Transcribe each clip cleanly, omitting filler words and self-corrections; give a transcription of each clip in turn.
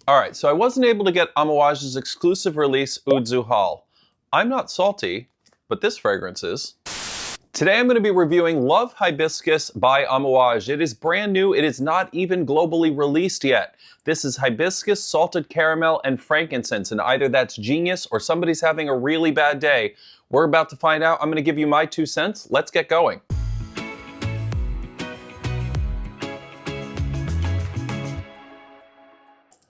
Alright, so I wasn't able to get Amouage's exclusive release Oud Zuhal. I'm not salty, but this fragrance is. Today I'm going to be reviewing Love Hibiscus by Amouage. It is brand new, it is not even globally released yet. This is hibiscus, salted caramel, and frankincense, and either that's genius or somebody's having a really bad day. We're about to find out. I'm going to give you my 2 cents. Let's get going.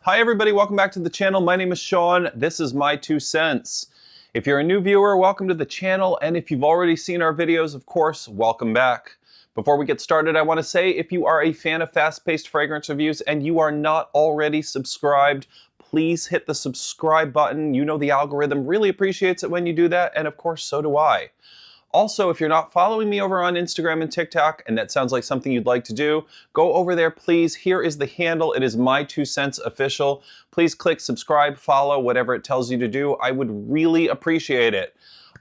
Hi everybody, welcome back to the channel. My name is Sean. This is my 2 cents. If you're a new viewer, welcome to the channel, and if you've already seen our videos, of course, welcome back. Before we get started, I want to say if you are a fan of fast-paced fragrance reviews and you are not already subscribed, please hit the subscribe button. You know the algorithm really appreciates it when you do that, and of course, so do I. Also, if you're not following me over on Instagram and TikTok, and that sounds like something you'd like to do, go over there, please. Here is the handle. It is my 2 cents official. Please click subscribe, follow, whatever it tells you to do. I would really appreciate it.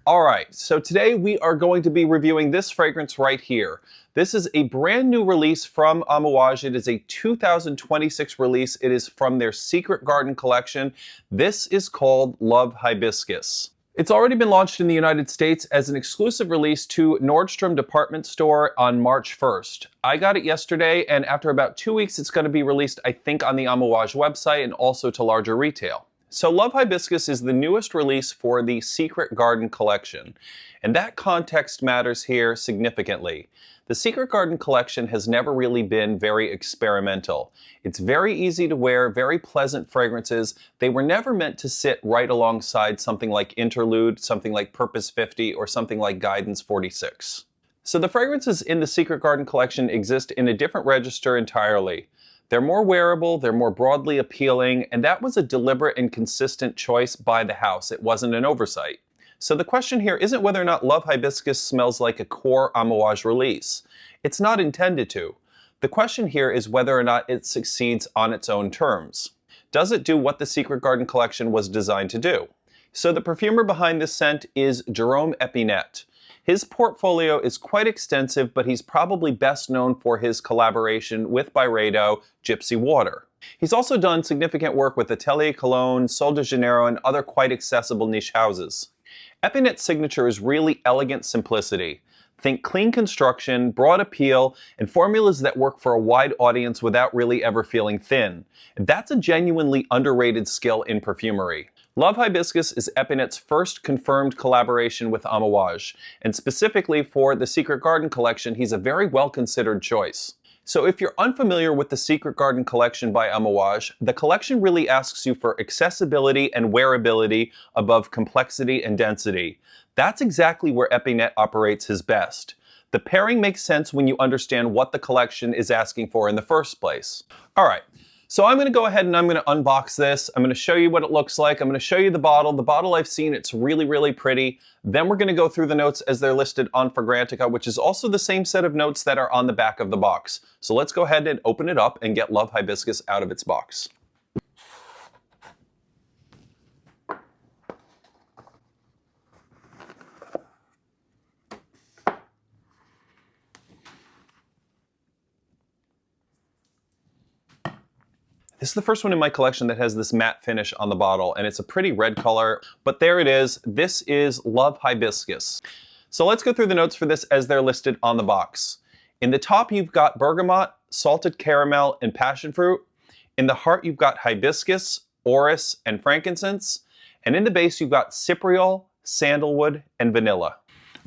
All right, so today we are going to be reviewing this fragrance right here. This is a brand new release from Amouage. It is a 2026 release. It is from their Secret Garden collection. This is called Love Hibiscus. It's already been launched in the United States as an exclusive release to Nordstrom department store on March 1st. I got it yesterday, and after about 2 weeks, it's going to be released, I think, on the Amouage website and also to larger retail. So Love Hibiscus is the newest release for the Secret Garden collection, and that context matters here significantly. The Secret Garden collection has never really been very experimental. It's very easy to wear, very pleasant fragrances. They were never meant to sit right alongside something like Interlude, something like Purpose 50, or something like Guidance 46. So the fragrances in the Secret Garden collection exist in a different register entirely. They're more wearable, they're more broadly appealing, and that was a deliberate and consistent choice by the house. It wasn't an oversight. So the question here isn't whether or not Love Hibiscus smells like a core Amouage release. It's not intended to. The question here is whether or not it succeeds on its own terms. Does it do what the Secret Garden collection was designed to do? So the perfumer behind this scent is Jerome Epinette. His portfolio is quite extensive, but he's probably best known for his collaboration with Byredo, Gypsy Water. He's also done significant work with Atelier Cologne, Sol de Janeiro, and other quite accessible niche houses. Epinette's signature is really elegant simplicity. Think clean construction, broad appeal, and formulas that work for a wide audience without really ever feeling thin. And that's a genuinely underrated skill in perfumery. Love Hibiscus is Epinette's first confirmed collaboration with Amouage, and specifically for the Secret Garden collection, he's a very well-considered choice. So if you're unfamiliar with the Secret Garden collection by Amouage, the collection really asks you for accessibility and wearability above complexity and density. That's exactly where Epinette operates his best. The pairing makes sense when you understand what the collection is asking for in the first place. All right, so I'm going to go ahead and I'm going to unbox this. I'm going to show you what it looks like. I'm going to show you the bottle. The bottle I've seen, it's really, really pretty. Then we're going to go through the notes as they're listed on Fragrantica, which is also the same set of notes that are on the back of the box. So let's go ahead and open it up and get Love Hibiscus out of its box. This is the first one in my collection that has this matte finish on the bottle, and it's a pretty red color, but there it is. This is Love Hibiscus. So let's go through the notes for this as they're listed on the box. In the top, you've got bergamot, salted caramel, and passion fruit. In the heart, you've got hibiscus, orris, and frankincense. And in the base, you've got cypriol, sandalwood, and vanilla.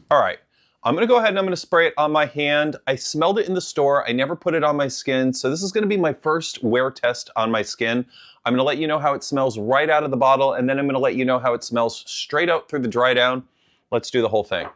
All right. I'm going to go ahead and I'm going to spray it on my hand. I smelled it in the store. I never put it on my skin. So this is going to be my first wear test on my skin. I'm going to let you know how it smells right out of the bottle, and then I'm going to let you know how it smells straight out through the dry down. Let's do the whole thing.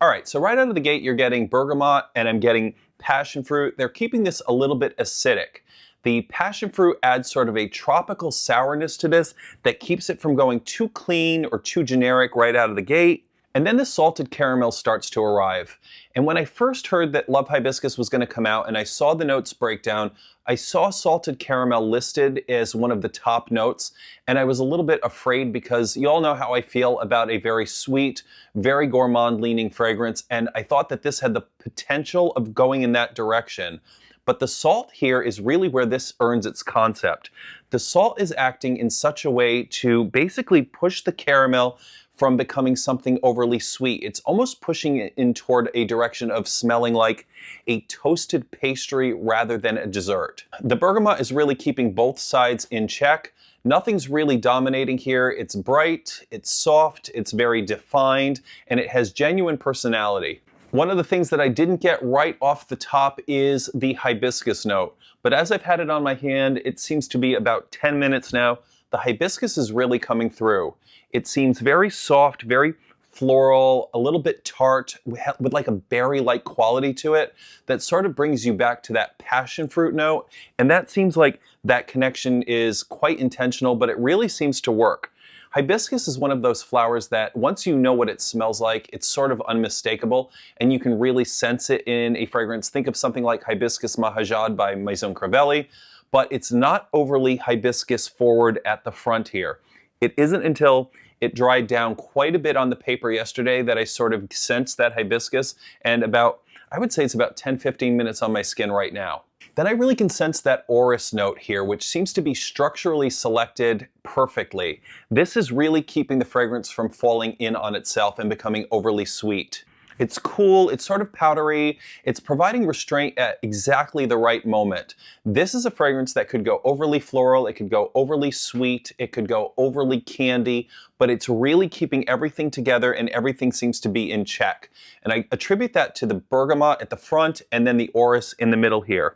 All right, so right out of the gate, you're getting bergamot and I'm getting passion fruit. They're keeping this a little bit acidic. The passion fruit adds sort of a tropical sourness to this that keeps it from going too clean or too generic right out of the gate. And then the salted caramel starts to arrive. And when I first heard that Love Hibiscus was going to come out and I saw the notes breakdown, I saw salted caramel listed as one of the top notes, and I was a little bit afraid because you all know how I feel about a very sweet, very gourmand leaning fragrance, and I thought that this had the potential of going in that direction. But the salt here is really where this earns its concept. The salt is acting in such a way to basically push the caramel from becoming something overly sweet. It's almost pushing it in toward a direction of smelling like a toasted pastry rather than a dessert. The bergamot is really keeping both sides in check. Nothing's really dominating here. It's bright, it's soft, it's very defined, and it has genuine personality. One of the things that I didn't get right off the top is the hibiscus note. But as I've had it on my hand, it seems to be about 10 minutes now. The hibiscus is really coming through. It seems very soft, very floral, a little bit tart, with like a berry-like quality to it that sort of brings you back to that passion fruit note. And that seems like that connection is quite intentional, but it really seems to work. Hibiscus is one of those flowers that once you know what it smells like, it's sort of unmistakable, and you can really sense it in a fragrance. Think of something like Hibiscus Mahajad by Maison Crivelli, but it's not overly hibiscus forward at the front here. It isn't until it dried down quite a bit on the paper yesterday that I sort of sensed that hibiscus, and I would say it's about 10-15 minutes on my skin right now. Then I really can sense that orris note here, which seems to be structurally selected perfectly. This is really keeping the fragrance from falling in on itself and becoming overly sweet. It's cool, it's sort of powdery, it's providing restraint at exactly the right moment. This is a fragrance that could go overly floral, it could go overly sweet, it could go overly candy, but it's really keeping everything together and everything seems to be in check. And I attribute that to the bergamot at the front and then the orris in the middle here.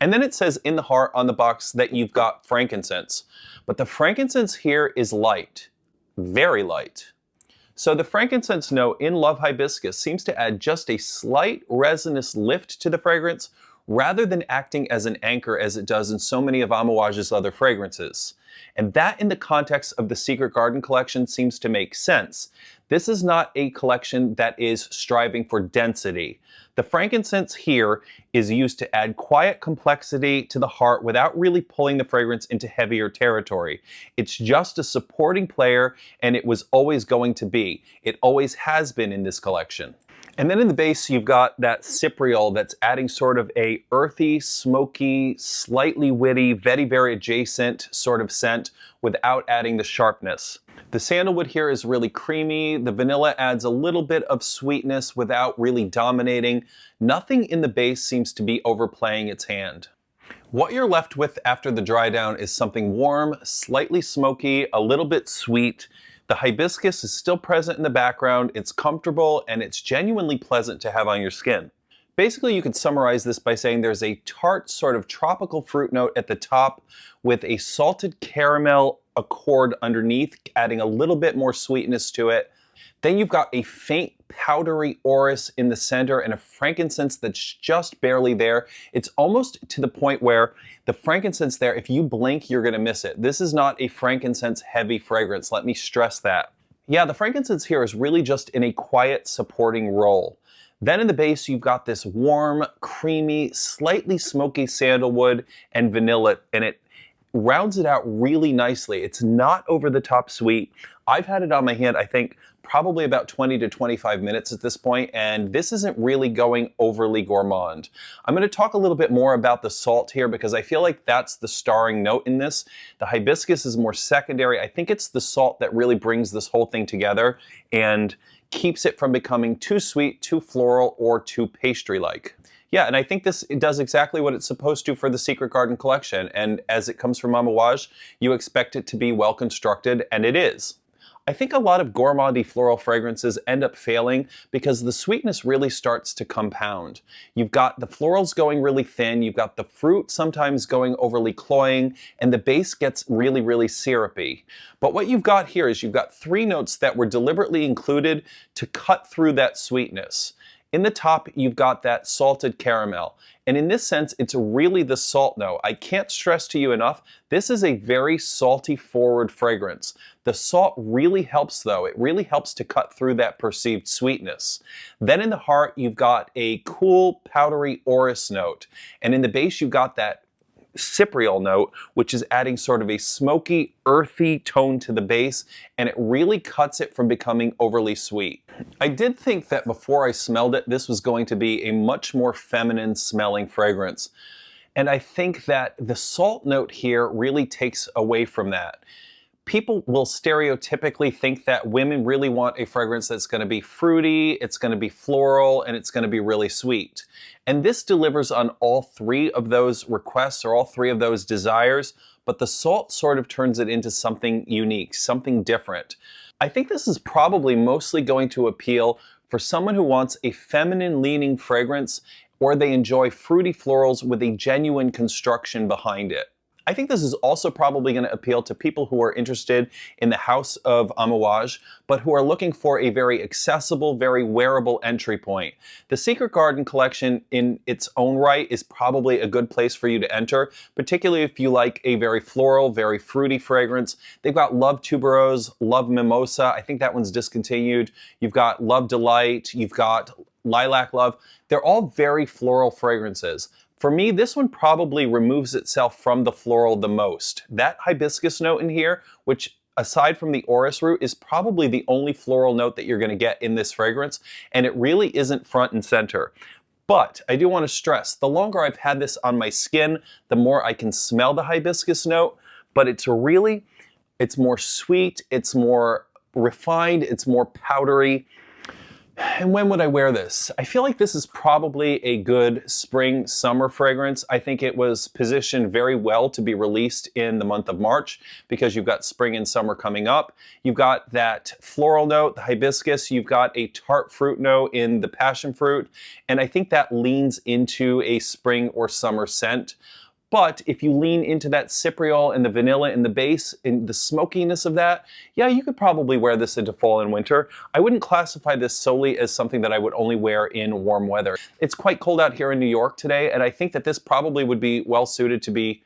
And then it says in the heart on the box that you've got frankincense. But the frankincense here is light, very light. So the frankincense note in Love Hibiscus seems to add just a slight resinous lift to the fragrance rather than acting as an anchor as it does in so many of Amouage's other fragrances. And that in the context of the Secret Garden collection seems to make sense. This is not a collection that is striving for density. The frankincense here is used to add quiet complexity to the heart without really pulling the fragrance into heavier territory. It's just a supporting player, and it was always going to be. It always has been in this collection. And then in the base, you've got that cypriol that's adding sort of a earthy, smoky, slightly witty, very, very adjacent sort of scent without adding the sharpness. The sandalwood here is really creamy. The vanilla adds a little bit of sweetness without really dominating. Nothing in the base seems to be overplaying its hand. What you're left with after the dry down is something warm, slightly smoky, a little bit sweet. The hibiscus is still present in the background, it's comfortable, and it's genuinely pleasant to have on your skin. Basically, you could summarize this by saying there's a tart sort of tropical fruit note at the top with a salted caramel accord underneath, adding a little bit more sweetness to it. Then you've got a faint powdery orris in the center and a frankincense that's just barely there. It's almost to the point where the frankincense there, if you blink, you're gonna miss it. This is not a frankincense heavy fragrance, let me stress that. Yeah, the frankincense here is really just in a quiet supporting role. Then in the base, you've got this warm, creamy, slightly smoky sandalwood and vanilla, and it rounds it out really nicely. It's not over the top sweet. I've had it on my hand, I think, probably about 20 to 25 minutes at this point, and this isn't really going overly gourmand. I'm going to talk a little bit more about the salt here because I feel like that's the starring note in this. The hibiscus is more secondary. I think it's the salt that really brings this whole thing together and keeps it from becoming too sweet, too floral, or too pastry-like. Yeah, and I think it does exactly what it's supposed to for the Secret Garden collection, and as it comes from Amouage, you expect it to be well constructed, and it is. I think a lot of gourmandy floral fragrances end up failing because the sweetness really starts to compound. You've got the florals going really thin, you've got the fruit sometimes going overly cloying, and the base gets really, really syrupy. But what you've got here is you've got three notes that were deliberately included to cut through that sweetness. In the top, you've got that salted caramel. And in this sense, it's really the salt note. I can't stress to you enough, this is a very salty forward fragrance. The salt really helps though. It really helps to cut through that perceived sweetness. Then in the heart, you've got a cool, powdery orris note. And in the base, you've got that cypriol note, which is adding sort of a smoky, earthy tone to the base, and it really cuts it from becoming overly sweet. I did think that before I smelled it, this was going to be a much more feminine smelling fragrance. And I think that the salt note here really takes away from that. People will stereotypically think that women really want a fragrance that's going to be fruity, it's going to be floral, and it's going to be really sweet. And this delivers on all three of those requests or all three of those desires, but the salt sort of turns it into something unique, something different. I think this is probably mostly going to appeal for someone who wants a feminine leaning fragrance, or they enjoy fruity florals with a genuine construction behind it. I think this is also probably going to appeal to people who are interested in the house of Amouage, but who are looking for a very accessible, very wearable entry point. The Secret Garden collection in its own right is probably a good place for you to enter, particularly if you like a very floral, very fruity fragrance. They've got Love Tuberose, Love Mimosa. I think that one's discontinued. You've got Love Delight. You've got Lilac Love. They're all very floral fragrances. For me, this one probably removes itself from the floral the most. That hibiscus note in here, which aside from the orris root, is probably the only floral note that you're going to get in this fragrance, and it really isn't front and center. But I do want to stress, the longer I've had this on my skin, the more I can smell the hibiscus note, but it's more sweet, it's more refined, it's more powdery. And when would I wear this? I feel like this is probably a good spring summer fragrance. I think it was positioned very well to be released in the month of March because you've got spring and summer coming up. You've got that floral note, the hibiscus. You've got a tart fruit note in the passion fruit. And I think that leans into a spring or summer scent. But if you lean into that cypriol and the vanilla in the base, and the smokiness of that, yeah, you could probably wear this into fall and winter. I wouldn't classify this solely as something that I would only wear in warm weather. It's quite cold out here in New York today, and I think that this probably would be well suited to be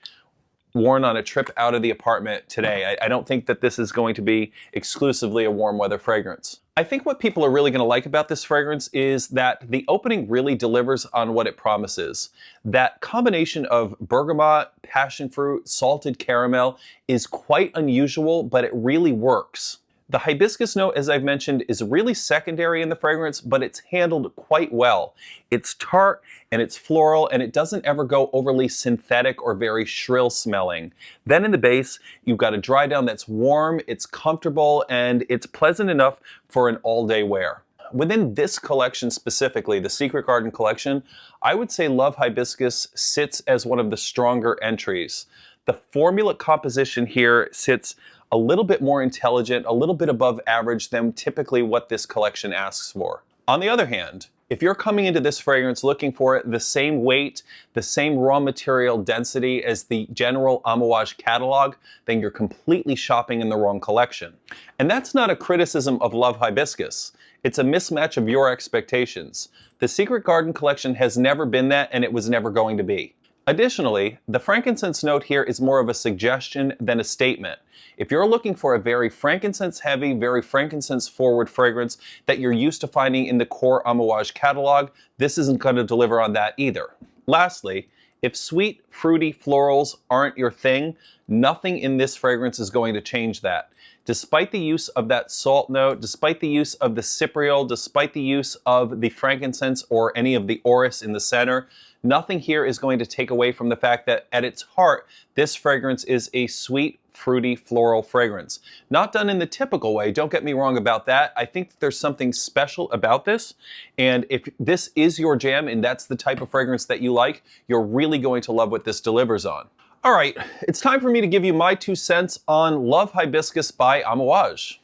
worn on a trip out of the apartment today. I don't think that this is going to be exclusively a warm weather fragrance. I think what people are really going to like about this fragrance is that the opening really delivers on what it promises. That combination of bergamot, passion fruit, salted caramel is quite unusual, but it really works. The hibiscus note, as I've mentioned, is really secondary in the fragrance, but it's handled quite well. It's tart and it's floral, and it doesn't ever go overly synthetic or very shrill smelling. Then in the base, you've got a dry down that's warm, it's comfortable, and it's pleasant enough for an all-day wear. Within this collection specifically, the Secret Garden collection, I would say Love Hibiscus sits as one of the stronger entries. The formula composition here sits a little bit more intelligent, a little bit above average than typically what this collection asks for. On the other hand, if you're coming into this fragrance looking for the same weight, the same raw material density as the general Amouage catalog, then you're completely shopping in the wrong collection. And that's not a criticism of Love Hibiscus. It's a mismatch of your expectations. The Secret Garden collection has never been that, and it was never going to be. Additionally, the frankincense note here is more of a suggestion than a statement. If you're looking for a very frankincense heavy, very frankincense forward fragrance that you're used to finding in the core Amouage catalog, this isn't going to deliver on that either. Lastly, if sweet, fruity florals aren't your thing, nothing in this fragrance is going to change that. Despite the use of that salt note, despite the use of the cypriol, despite the use of the frankincense or any of the orris in the center, nothing here is going to take away from the fact that at its heart, this fragrance is a sweet, fruity, floral fragrance. Not done in the typical way, don't get me wrong about that. I think that there's something special about this, and if this is your jam and that's the type of fragrance that you like, you're really going to love what this delivers on. All right, it's time for me to give you my 2 cents on Love Hibiscus by Amouage.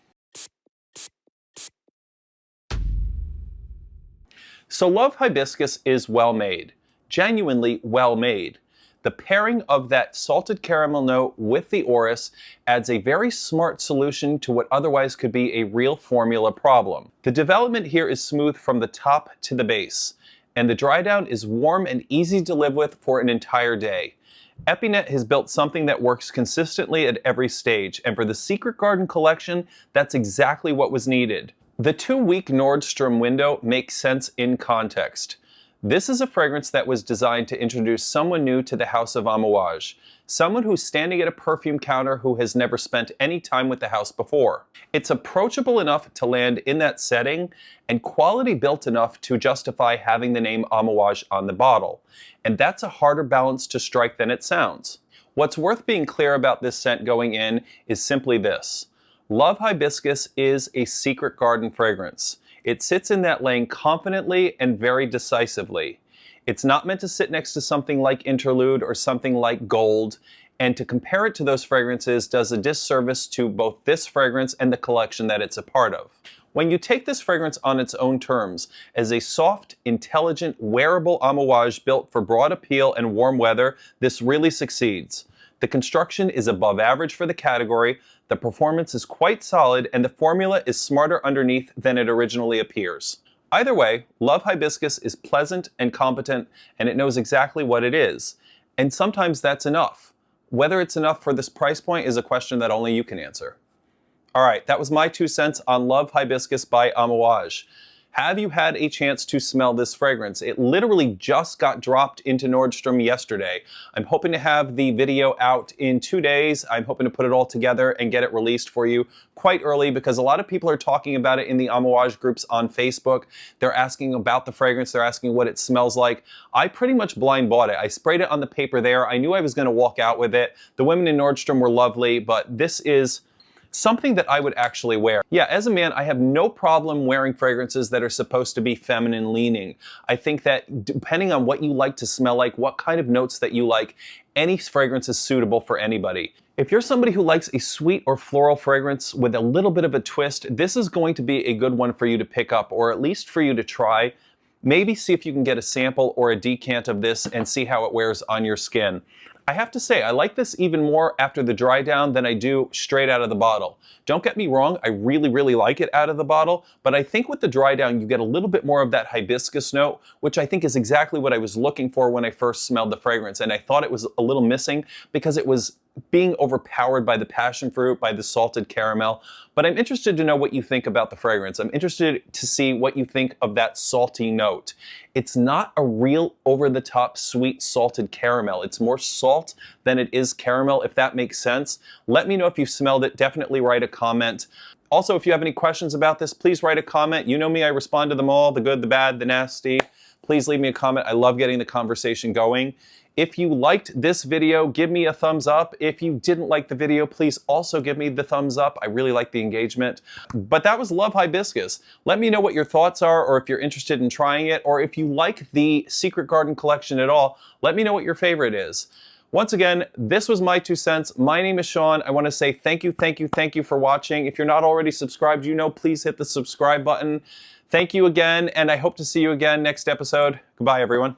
So Love Hibiscus is well made, genuinely well made. The pairing of that salted caramel note with the orris adds a very smart solution to what otherwise could be a real formula problem. The development here is smooth from the top to the base, and the dry down is warm and easy to live with for an entire day. Epinette has built something that works consistently at every stage, and for the Secret Garden collection, that's exactly what was needed. The 2-week Nordstrom window makes sense in context. This is a fragrance that was designed to introduce someone new to the house of Amouage, someone who's standing at a perfume counter who has never spent any time with the house before. It's approachable enough to land in that setting, and quality built enough to justify having the name Amouage on the bottle. And that's a harder balance to strike than it sounds. What's worth being clear about this scent going in is simply this. Love Hibiscus is a Secret Garden fragrance. It sits in that lane confidently and very decisively. It's not meant to sit next to something like Interlude or something like Gold, and to compare it to those fragrances does a disservice to both this fragrance and the collection that it's a part of. When you take this fragrance on its own terms, as a soft, intelligent, wearable Amouage built for broad appeal and warm weather, this really succeeds. The construction is above average for the category, the performance is quite solid, and the formula is smarter underneath than it originally appears. Either way, Love Hibiscus is pleasant and competent, and it knows exactly what it is. And sometimes that's enough. Whether it's enough for this price point is a question that only you can answer. Alright, that was my 2 cents on Love Hibiscus by Amouage. Have you had a chance to smell this fragrance? It literally just got dropped into Nordstrom yesterday. I'm hoping to have the video out in 2 days. I'm hoping to put it all together and get it released for you quite early because a lot of people are talking about it in the Amouage groups on Facebook. They're asking about the fragrance. They're asking what it smells like. I pretty much blind bought it. I sprayed it on the paper there. I knew I was going to walk out with it. The women in Nordstrom were lovely, but this is something that I would actually wear. Yeah, as a man, I have no problem wearing fragrances that are supposed to be feminine leaning. I think that depending on what you like to smell like, what kind of notes that you like, any fragrance is suitable for anybody. If you're somebody who likes a sweet or floral fragrance with a little bit of a twist, this is going to be a good one for you to pick up, or at least for you to try. Maybe see if you can get a sample or a decant of this and see how it wears on your skin. I have to say, I like this even more after the dry down than I do straight out of the bottle. Don't get me wrong, I really like it out of the bottle, but I think with the dry down you get a little bit more of that hibiscus note, which I think is exactly what I was looking for when I first smelled the fragrance, and I thought it was a little missing because it was being overpowered by the passion fruit, by the salted caramel. But I'm interested to know what you think about the fragrance. I'm interested to see what you think of that salty note. It's not a real over-the-top sweet salted caramel. It's more salt than it is caramel, if that makes sense. Let me know if you've smelled it. Definitely write a comment. Also, if you have any questions about this, please write a comment. You know me, I respond to them all, the good, the bad, the nasty. Please leave me a comment. I love getting the conversation going. If you liked this video, give me a thumbs up. If you didn't like the video, please also give me the thumbs up. I really like the engagement. But that was Love Hibiscus. Let me know what your thoughts are, or if you're interested in trying it, or if you like the Secret Garden collection at all, let me know what your favorite is. Once again, this was my 2 cents. My name is Sean. I want to say thank you for watching. If you're not already subscribed, please hit the subscribe button. Thank you again, and I hope to see you again next episode. Goodbye, everyone.